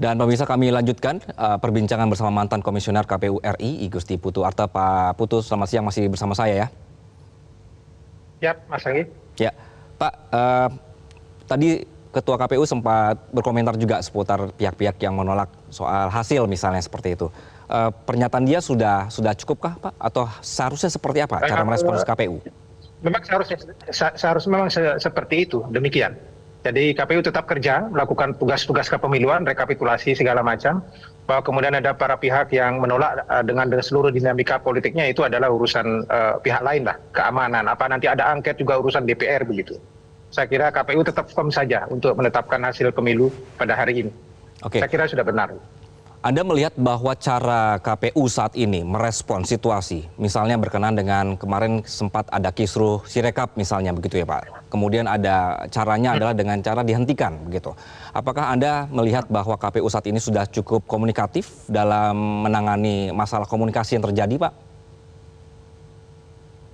Dan pemirsa, kami lanjutkan perbincangan bersama mantan Komisioner KPU RI, Igusti Putu Arte. Pak Putu, selamat siang, masih bersama saya ya? Ya, Mas Anggi. Ya, Pak, tadi Ketua KPU sempat berkomentar juga seputar pihak-pihak yang menolak soal hasil misalnya seperti itu. Pernyataan dia sudah cukupkah, Pak? Atau seharusnya seperti apa cara merespons KPU? Memang seharusnya seperti itu, demikian. Jadi KPU tetap kerja, melakukan tugas-tugas kepemiluan, rekapitulasi segala macam. Bahwa kemudian ada para pihak yang menolak dengan seluruh dinamika politiknya, itu adalah urusan pihak lain lah, keamanan. Apa nanti ada angket juga urusan DPR begitu. Saya kira KPU tetap firm saja untuk menetapkan hasil pemilu pada hari ini. Oke. Saya kira sudah benar. Anda melihat bahwa cara KPU saat ini merespon situasi, misalnya berkenaan dengan kemarin sempat ada kisruh Sirekap misalnya begitu ya Pak. Kemudian ada caranya adalah dengan cara dihentikan begitu. Apakah Anda melihat bahwa KPU saat ini sudah cukup komunikatif dalam menangani masalah komunikasi yang terjadi, Pak?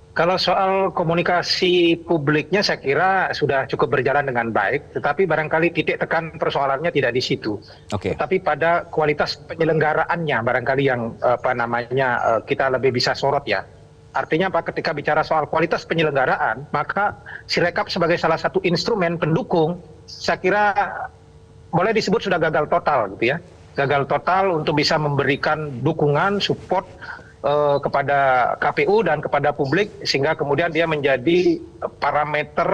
Kalau soal komunikasi publiknya saya kira sudah cukup berjalan dengan baik, tetapi barangkali titik tekan persoalannya tidak di situ. Oke. Tapi pada kualitas penyelenggaraannya barangkali yang kita lebih bisa sorot ya. Artinya Pak, ketika bicara soal kualitas penyelenggaraan, maka Sirekap sebagai salah satu instrumen pendukung, saya kira boleh disebut sudah gagal total gitu ya. Gagal total untuk bisa memberikan dukungan, support kepada KPU dan kepada publik, sehingga kemudian dia menjadi parameter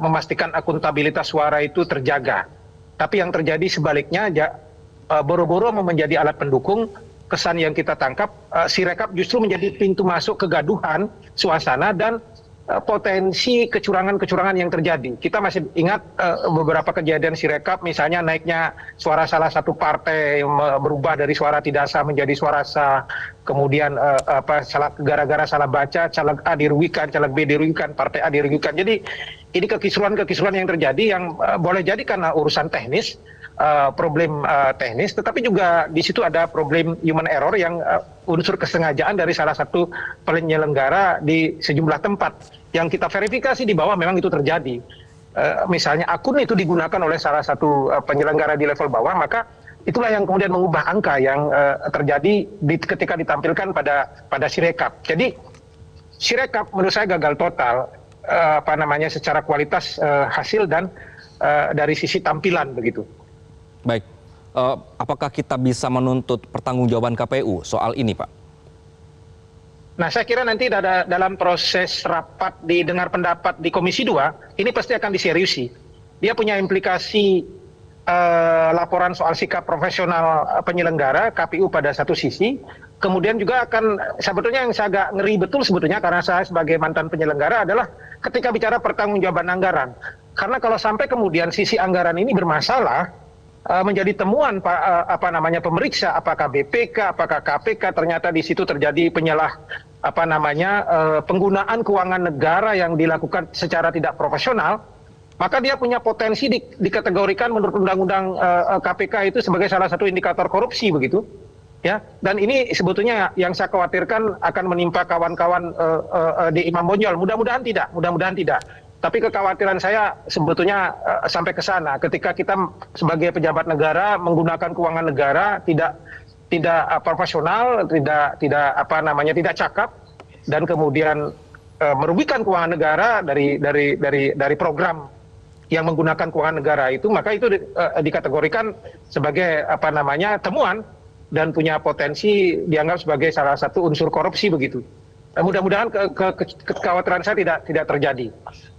memastikan akuntabilitas suara itu terjaga. Tapi yang terjadi sebaliknya, boro-boro menjadi alat pendukung. Kesan yang kita tangkap, Sirekap justru menjadi pintu masuk kegaduhan, suasana, dan potensi kecurangan-kecurangan yang terjadi. Kita masih ingat beberapa kejadian Sirekap, misalnya naiknya suara salah satu partai berubah dari suara tidak sah menjadi suara sah, kemudian gara-gara salah baca, caleg A dirugikan, caleg B dirugikan, partai A dirugikan. Jadi ini kekisruhan yang terjadi yang boleh jadi karena urusan teknis, problem teknis, tetapi juga di situ ada problem human error yang unsur kesengajaan dari salah satu penyelenggara di sejumlah tempat yang kita verifikasi di bawah memang itu terjadi. Misalnya akun itu digunakan oleh salah satu penyelenggara di level bawah, maka itulah yang kemudian mengubah angka yang terjadi ketika ditampilkan pada Sirekap. Jadi Sirekap menurut saya gagal total secara kualitas hasil dan dari sisi tampilan begitu. Baik, apakah kita bisa menuntut pertanggungjawaban KPU soal ini, Pak? Nah, saya kira nanti dalam proses rapat dengar pendapat di Komisi 2, ini pasti akan diseriusi. Dia punya implikasi laporan soal sikap profesional penyelenggara KPU pada satu sisi, kemudian juga akan, sebetulnya yang saya agak ngeri betul sebetulnya karena saya sebagai mantan penyelenggara adalah ketika bicara pertanggungjawaban anggaran. Karena kalau sampai kemudian sisi anggaran ini bermasalah, menjadi temuan pemeriksa, apakah BPK, apakah KPK, ternyata di situ terjadi penggunaan keuangan negara yang dilakukan secara tidak profesional, maka dia punya potensi dikategorikan menurut undang-undang KPK itu sebagai salah satu indikator korupsi begitu. Ya, dan ini sebetulnya yang saya khawatirkan akan menimpa kawan-kawan di Imam Bonjol. Mudah-mudahan tidak. Tapi kekhawatiran saya sebetulnya sampai ke sana, ketika kita sebagai pejabat negara menggunakan keuangan negara tidak profesional, tidak cakap, dan kemudian merugikan keuangan negara dari program yang menggunakan keuangan negara itu, maka itu dikategorikan sebagai temuan dan punya potensi dianggap sebagai salah satu unsur korupsi begitu. Mudah-mudahan kekhawatiran saya tidak terjadi.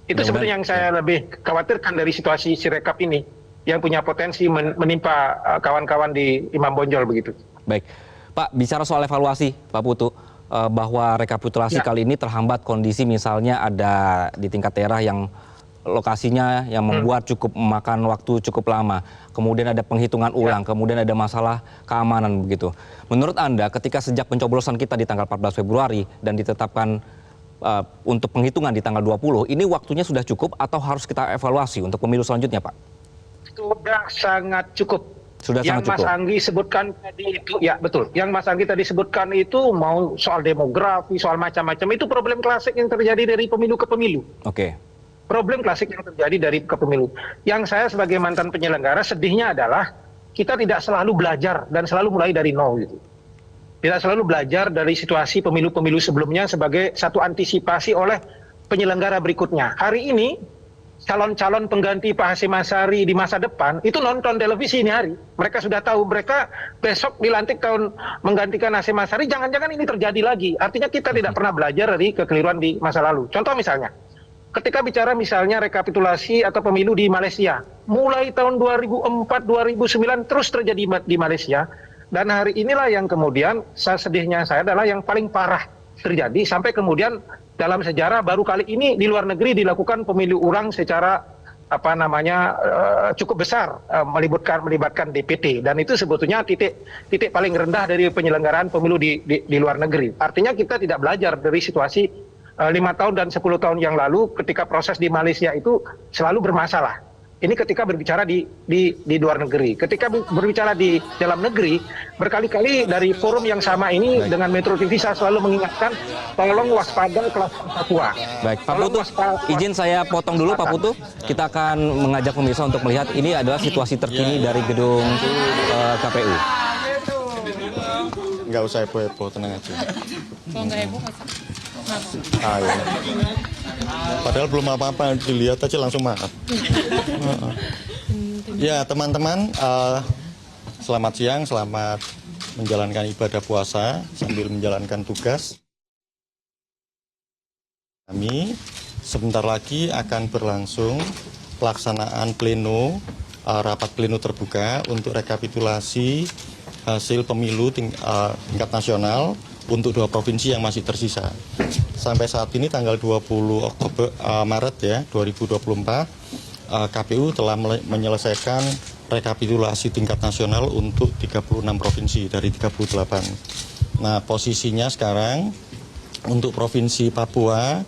Itu sebetulnya yang saya lebih khawatirkan dari situasi Sirekap ini, yang punya potensi menimpa kawan-kawan di Imam Bonjol begitu. Baik, Pak, bicara soal evaluasi, Pak Putu, bahwa rekapitulasi kali ini terhambat kondisi misalnya ada di tingkat daerah yang lokasinya yang membuat memakan waktu cukup lama, kemudian ada penghitungan ulang, kemudian ada masalah keamanan begitu. Menurut Anda, ketika sejak pencoblosan kita di tanggal 14 Februari dan ditetapkan untuk penghitungan di tanggal 20, ini waktunya sudah cukup atau harus kita evaluasi untuk pemilu selanjutnya, Pak? Sudah sangat cukup. Sudah yang sangat cukup. Mas Anggi sebutkan tadi itu, ya betul. Yang Mas Anggi tadi sebutkan itu mau soal demografi, soal macam-macam, itu problem klasik yang terjadi dari pemilu ke pemilu. Oke. Problem klasik yang terjadi dari ke pemilu. Yang saya sebagai mantan penyelenggara sedihnya adalah kita tidak selalu belajar dan selalu mulai dari nol gitu. Tidak selalu belajar dari situasi pemilu-pemilu sebelumnya sebagai satu antisipasi oleh penyelenggara berikutnya. Hari ini calon-calon pengganti Pak Hasyim Asyari di masa depan itu nonton televisi ini hari. Mereka sudah tahu mereka besok dilantik tahun menggantikan Hasyim Asyari, jangan-jangan ini terjadi lagi. Artinya kita tidak pernah belajar dari kekeliruan di masa lalu. Contoh misalnya, ketika bicara misalnya rekapitulasi atau pemilu di Malaysia, mulai tahun 2004-2009 terus terjadi di Malaysia, dan hari inilah yang kemudian sedihnya saya adalah yang paling parah terjadi sampai kemudian dalam sejarah baru kali ini di luar negeri dilakukan pemilu ulang secara cukup besar, melibatkan DPT, dan itu sebetulnya titik paling rendah dari penyelenggaraan pemilu di luar negeri. Artinya kita tidak belajar dari situasi 5 tahun dan 10 tahun yang lalu ketika proses di Malaysia itu selalu bermasalah. Ini ketika berbicara di luar negeri. Ketika berbicara di dalam negeri, berkali-kali dari forum yang sama ini dengan Metro TV saya selalu mengingatkan, tolong waspada kelas Papua. Baik, Pak Putu, izin saya potong dulu Pak Putu. Kita akan mengajak pemirsa untuk melihat ini adalah situasi terkini dari gedung KPU. Nggak usah heboh-heboh, tenang aja. Kalau nggak heboh, Ya. Padahal belum apa-apa, dilihat aja langsung maaf. Ya teman-teman, selamat siang, selamat menjalankan ibadah puasa sambil menjalankan tugas. Kami sebentar lagi akan berlangsung pelaksanaan pleno, rapat pleno terbuka untuk rekapitulasi hasil pemilu tingkat nasional untuk 2 provinsi yang masih tersisa. Sampai saat ini tanggal 20 Maret ya 2024, KPU telah menyelesaikan rekapitulasi tingkat nasional untuk 36 provinsi dari 38. Nah, posisinya sekarang untuk Provinsi Papua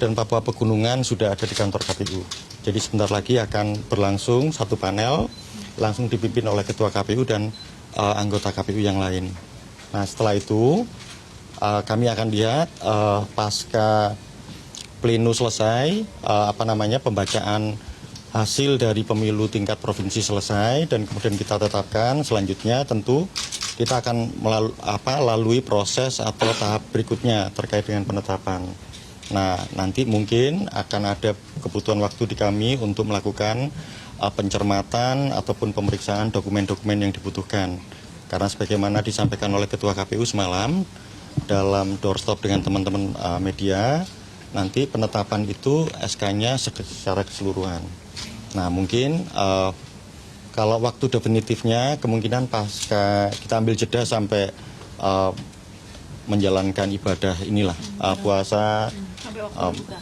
dan Papua Pegunungan sudah ada di kantor KPU. Jadi sebentar lagi akan berlangsung satu panel, langsung dipimpin oleh Ketua KPU dan anggota KPU yang lain. Nah, setelah itu kami akan lihat pasca pleno selesai, pembacaan hasil dari pemilu tingkat provinsi selesai, dan kemudian kita tetapkan selanjutnya tentu kita akan melalui proses atau tahap berikutnya terkait dengan penetapan. Nah, nanti mungkin akan ada kebutuhan waktu di kami untuk melakukan pencermatan ataupun pemeriksaan dokumen-dokumen yang dibutuhkan. Karena sebagaimana disampaikan oleh Ketua KPU semalam, dalam doorstop dengan teman-teman media, nanti penetapan itu SK-nya secara keseluruhan. Nah, mungkin kalau waktu definitifnya kemungkinan pasca kita ambil jeda sampai menjalankan ibadah inilah puasa,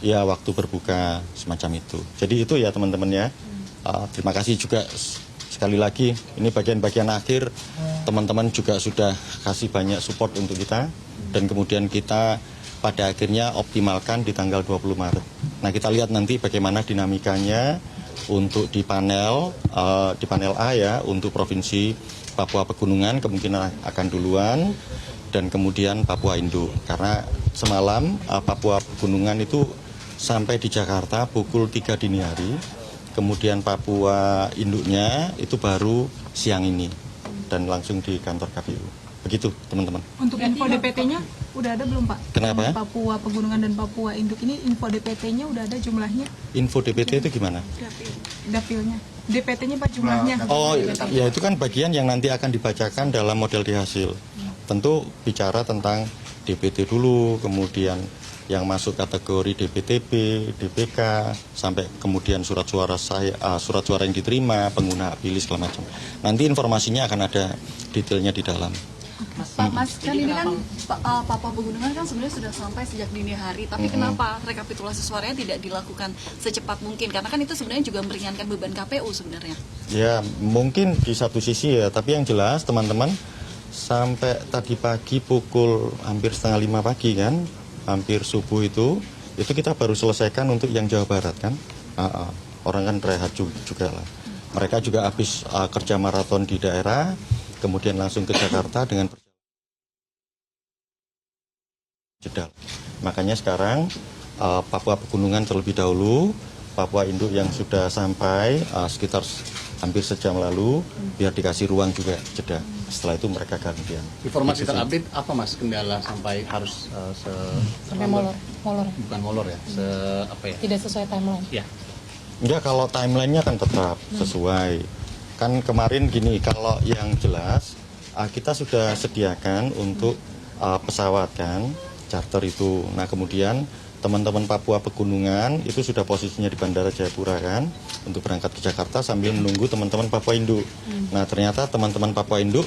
ya waktu berbuka semacam itu. Jadi itu ya teman-teman ya. Terima kasih juga sekali lagi, ini bagian-bagian akhir, teman-teman juga sudah kasih banyak support untuk kita. Dan kemudian kita pada akhirnya optimalkan di tanggal 20 Maret. Nah, kita lihat nanti bagaimana dinamikanya untuk di panel A ya, untuk Provinsi Papua Pegunungan kemungkinan akan duluan, dan kemudian Papua Induk. Karena semalam Papua Pegunungan itu sampai di Jakarta pukul 3 dini hari, kemudian Papua Induknya itu baru siang ini dan langsung di kantor KPU. Begitu teman-teman. Untuk info DPT-nya udah ada belum Pak? Kenapa? Papua Pegunungan dan Papua Induk ini info DPT-nya udah ada jumlahnya? Info DPT itu gimana? Dapilnya. DPT-nya Pak jumlahnya? Oh ya, itu kan bagian yang nanti akan dibacakan dalam model di hasil. Tentu bicara tentang DPT dulu, kemudian yang masuk kategori DPTB, DPK, sampai kemudian surat suara yang diterima, pengguna hak pilih segala macam. Nanti informasinya akan ada detailnya di dalam. Pak Mas, kan ini kan Papua Pegunungan kan sebenarnya sudah sampai sejak dini hari, tapi kenapa rekapitulasi suaranya tidak dilakukan secepat mungkin? Karena kan itu sebenarnya juga meringankan beban KPU sebenarnya. Ya, mungkin di satu sisi ya, tapi yang jelas teman-teman, sampai tadi pagi pukul hampir 4:30 pagi kan, hampir subuh itu kita baru selesaikan untuk yang Jawa Barat kan. Orang kan rehat juga lah. Mereka juga habis kerja maraton di daerah, kemudian langsung ke Jakarta dengan jeda. Makanya sekarang Papua Pegunungan terlebih dahulu, Papua Induk yang sudah sampai sekitar hampir sejam lalu, biar dikasih ruang juga jeda. Setelah itu mereka gantian. Informasi terupdate apa Mas kendala sampai harus Sampai molor. bukan molor ya, Tidak sesuai timeline. Ya. Enggak, kalau timelinenya kan tetap sesuai. Kan kemarin gini, kalau yang jelas kita sudah sediakan untuk pesawat kan, charter itu. Nah kemudian teman-teman Papua Pegunungan itu sudah posisinya di Bandara Jayapura kan, untuk berangkat ke Jakarta sambil menunggu teman-teman Papua Induk. Nah ternyata teman-teman Papua Induk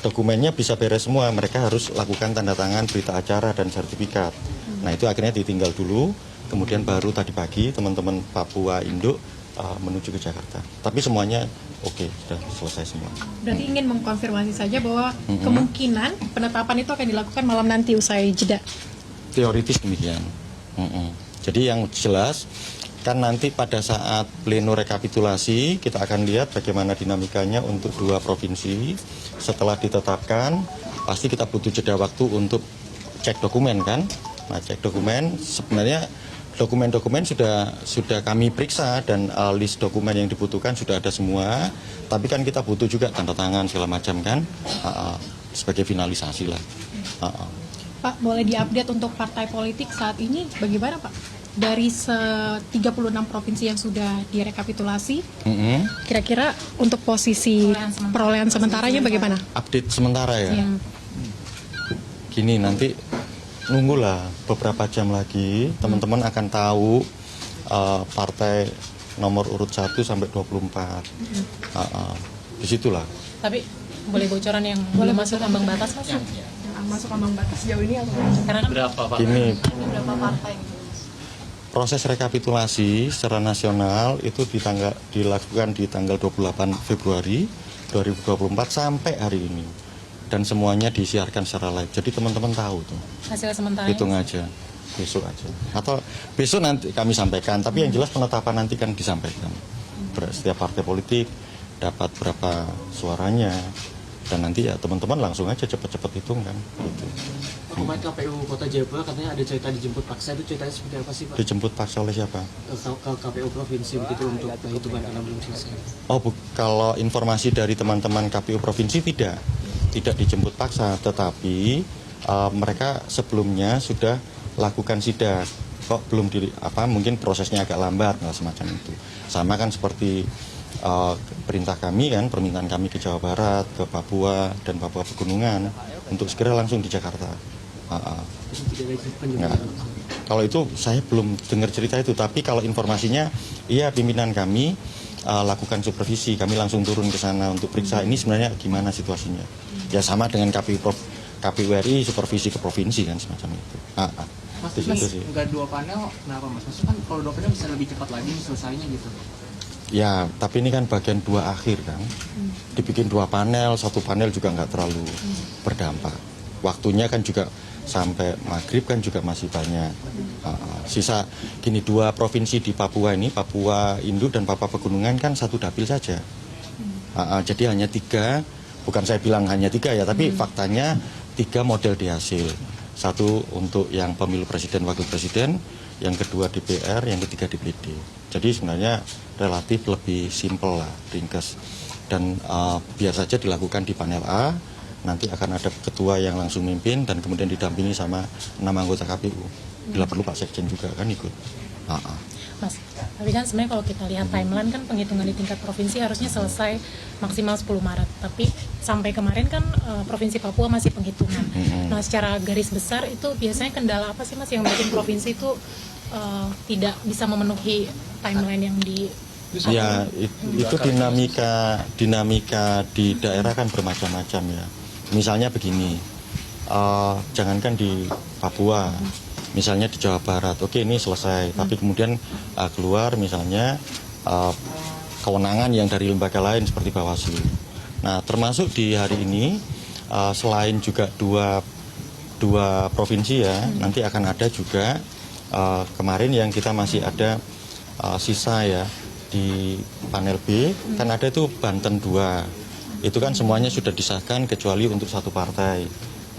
dokumennya bisa beres semua, mereka harus lakukan tanda tangan berita acara dan sertifikat. Nah itu akhirnya ditinggal dulu, kemudian baru tadi pagi teman-teman Papua Induk menuju ke Jakarta. Tapi semuanya oke, sudah selesai semua. Berarti ingin mengkonfirmasi saja bahwa kemungkinan penetapan itu akan dilakukan malam nanti usai jeda. Teoritis demikian. Jadi yang jelas kan nanti pada saat pleno rekapitulasi kita akan lihat bagaimana dinamikanya untuk 2 provinsi. Setelah ditetapkan pasti kita butuh jeda waktu untuk cek dokumen kan. Nah cek dokumen sebenarnya dokumen-dokumen sudah kami periksa dan list dokumen yang dibutuhkan sudah ada semua. Tapi kan kita butuh juga tanda tangan segala macam kan sebagai finalisasi lah. Pak, boleh diupdate untuk partai politik saat ini bagaimana Pak? Dari 36 provinsi yang sudah direkapitulasi, kira-kira untuk posisi perolehan sementaranya bagaimana? Update sementara ya. Gini, nanti nunggulah beberapa jam lagi teman-teman akan tahu partai nomor urut 1 sampai 24. Disitulah. Tapi boleh bocoran yang boleh masuk ambang batas Mas? Masuk ambang batas jauh ini apa? Karena kan Berapa Pak? Gini, Berapa partai? proses rekapitulasi secara nasional itu dilakukan di tanggal 28 Februari 2024 sampai hari ini. Dan semuanya disiarkan secara live. Jadi teman-teman tahu tuh. hasil sementara. Hitung aja. Besok aja. Atau besok nanti kami sampaikan. Tapi yang jelas penetapan nanti kan disampaikan. Setiap partai politik dapat berapa suaranya. Dan nanti ya teman-teman langsung aja cepet-cepet hitung kan. Gitu. Kemarin KPU Kota Jayapura katanya ada cerita dijemput paksa, itu ceritanya seperti apa sih Pak? Dijemput paksa oleh siapa? Ke KPU Provinsi begitu untuk perhitungan karena belum selesai. Oh, kalau informasi dari teman-teman KPU Provinsi tidak dijemput paksa, tetapi mereka sebelumnya sudah lakukan sidak. Kok belum mungkin prosesnya agak lambat, semacam itu. Sama kan seperti perintah kami kan, permintaan kami ke Jawa Barat, ke Papua dan Papua Pegunungan untuk segera langsung di Jakarta. Nggak. Kalau itu saya belum dengar cerita itu, tapi kalau informasinya iya pimpinan kami lakukan supervisi, kami langsung turun ke sana untuk periksa ini sebenarnya gimana situasinya. Ya sama dengan KPU RI supervisi ke provinsi kan semacam itu. Mas, nggak 2 panel, kenapa Mas? Maksudnya kan kalau 2 panel bisa lebih cepat lagi selesainya gitu. Ya, tapi ini kan bagian 2 akhir kan. Dibikin 2 panel, 1 panel juga nggak terlalu berdampak. Waktunya kan juga sampai maghrib kan juga masih banyak. Sisa gini 2 provinsi di Papua ini, Papua Induk dan Papua Pegunungan kan 1 dapil saja. Jadi hanya 3, bukan saya bilang hanya 3 ya, tapi faktanya 3 model di hasil. 1 untuk yang pemilu presiden, wakil presiden, yang kedua DPR, yang ketiga DPD. Jadi sebenarnya relatif lebih simpel lah, ringkas. Dan biar saja dilakukan di panel A, nanti akan ada ketua yang langsung mimpin dan kemudian didampingi sama 6 anggota KPU. Bila perlu Pak Sekjen juga kan ikut. Mas, tapi kan sebenarnya kalau kita lihat timeline kan penghitungan di tingkat provinsi harusnya selesai maksimal 10 Maret. Tapi sampai kemarin kan Provinsi Papua masih penghitungan. Nah secara garis besar itu biasanya kendala apa sih Mas yang bikin provinsi itu tidak bisa memenuhi timeline yang di... Ya itu dinamika di daerah kan bermacam-macam ya. Misalnya begini, jangankan di Papua, misalnya di Jawa Barat, oke ini selesai, tapi kemudian keluar misalnya kewenangan yang dari lembaga lain seperti Bawaslu. Nah termasuk di hari ini selain juga dua provinsi ya, nanti akan ada juga kemarin yang kita masih ada sisa ya di panel B, kan ada itu Banten 2. Itu kan semuanya sudah disahkan kecuali untuk 1 partai.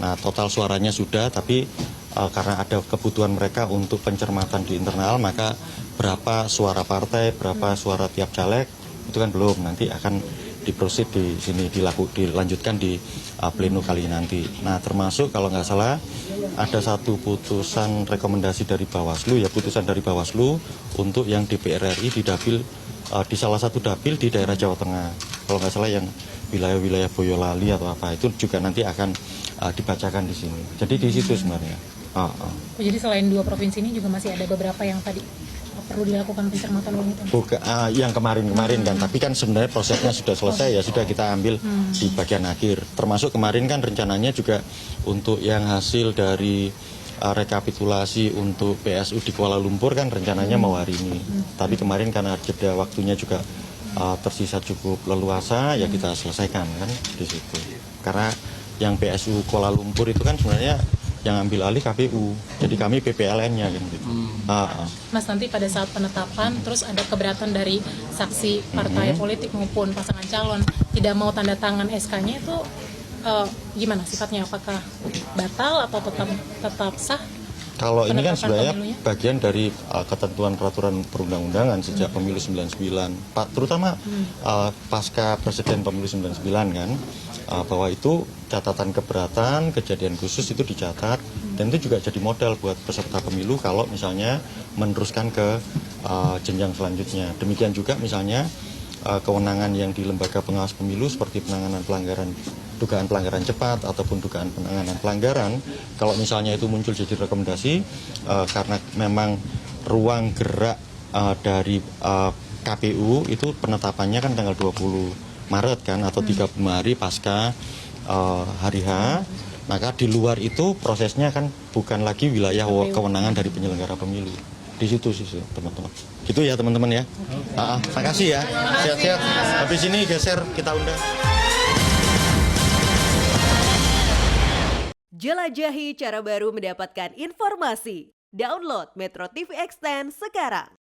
Nah total suaranya sudah, tapi karena ada kebutuhan mereka untuk pencermatan di internal, maka berapa suara partai, berapa suara tiap caleg itu kan belum, nanti akan diproses di sini, dilanjutkan di pleno kali nanti. Nah, termasuk kalau nggak salah ada satu putusan rekomendasi dari Bawaslu, ya putusan dari Bawaslu untuk yang DPR RI di dapil, di salah satu dapil di daerah Jawa Tengah. Kalau nggak salah yang wilayah-wilayah Boyolali atau apa, itu juga nanti akan dibacakan di sini. Jadi di situ sebenarnya. Jadi selain 2 provinsi ini juga masih ada beberapa yang tadi perlu dilakukan pencermatan ulang itu. Yang kemarin-kemarin kan, tapi kan sebenarnya prosesnya sudah selesai, ya sudah kita ambil di bagian akhir. Termasuk kemarin kan rencananya juga untuk yang hasil dari rekapitulasi untuk PSU di Kuala Lumpur kan rencananya mau hari ini. Tapi kemarin karena jeda waktunya juga tersisa cukup leluasa, ya kita selesaikan kan di situ. Karena yang PSU Kuala Lumpur itu kan sebenarnya yang ambil alih KPU, jadi kami PPLN-nya gitu. Mas, nanti pada saat penetapan terus ada keberatan dari saksi partai politik maupun pasangan calon tidak mau tanda tangan SK-nya itu gimana sifatnya? Apakah batal atau tetap sah? Kalau ini kan penetapan sebenarnya pemilunya? bagian dari ketentuan peraturan perundang-undangan sejak pemilu 99, terutama pasca presiden pemilu 99 kan, bahwa itu catatan keberatan, kejadian khusus itu dicatat, dan itu juga jadi modal buat peserta pemilu kalau misalnya meneruskan ke jenjang selanjutnya. Demikian juga misalnya kewenangan yang di lembaga pengawas pemilu seperti penanganan pelanggaran, dugaan pelanggaran cepat ataupun dugaan penanganan pelanggaran, kalau misalnya itu muncul jadi rekomendasi, karena memang ruang gerak dari KPU itu penetapannya kan tanggal 20 Maret kan, atau 35 hari pasca hari H, maka di luar itu prosesnya kan bukan lagi wilayah kewenangan dari penyelenggara pemilu. Di situ sih teman-teman. Gitu ya teman-teman ya. Makasih ya. Sehat-sehat. Habis ini geser kita undang. Jelajahi cara baru mendapatkan informasi. Download Metro TV Extend sekarang.